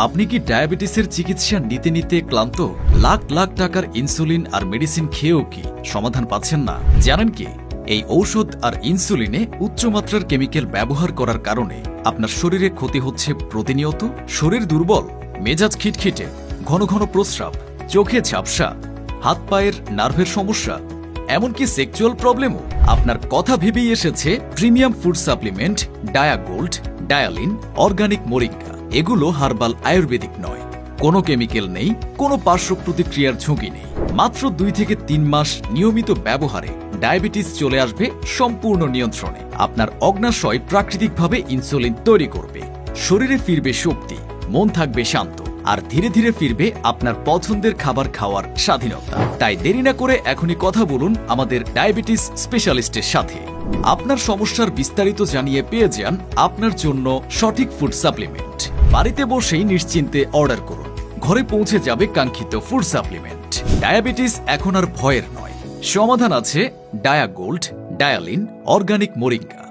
আপনি কি ডায়াবেটিসের চিকিৎসা নিতে নিতে ক্লান্ত? লাখ লাখ টাকার ইনসুলিন আর মেডিসিন খেয়েও কি সমাধান পাচ্ছেন না? জানেন কি, এই ঔষধ আর ইনসুলিনে উচ্চমাত্রার কেমিক্যাল ব্যবহার করার কারণে আপনার শরীরে ক্ষতি হচ্ছে প্রতিনিয়ত। শরীর দুর্বল, মেজাজ খিটখিটে, ঘন ঘন প্রস্রাব, চোখে ঝাপসা, হাত পায়ের নার্ভের সমস্যা, এমনকি সেক্সুয়াল প্রবলেমও। আপনার কথা ভেবেই এসেছে premium food supplement Dia Gold, ডায়ালিন, অর্গানিক মোরিঙ্গা। এগুলো হার্বাল আয়ুর্বেদিক নয়, কোনো কেমিক্যাল নেই, কোনো পার্শ্ব প্রতিক্রিয়ার ঝুঁকি নেই। মাত্র 2 থেকে 3 মাস নিয়মিত ব্যবহারে ডায়াবেটিস চলে আসবে সম্পূর্ণ নিয়ন্ত্রণে। আপনার অগ্নাশয় প্রাকৃতিকভাবে ইনসুলিন তৈরি করবে, শরীরে ফিরবে শক্তি, মন থাকবে শান্ত, আর ধীরে ধীরে ফিরবে আপনার পছন্দের খাবার খাওয়ার স্বাধীনতা। তাই দেরি না করে এখনই কথা বলুন আমাদের ডায়াবেটিস স্পেশালিস্টের সাথে। আপনার সমস্যার বিস্তারিত জানিয়ে পেয়ে যান আপনার জন্য সঠিক ফুড সাপ্লিমেন্ট। বাড়িতে বসেই নিশ্চিন্তে অর্ডার করুন, ঘরে পৌঁছে যাবে কাঙ্ক্ষিত ফুড সাপ্লিমেন্ট। ডায়াবেটিস এখন আর ভয়ের নয়, সমাধান আছে ডায়া গোল্ড, ডায়ালিন, অর্গানিক মোরিঙ্গা।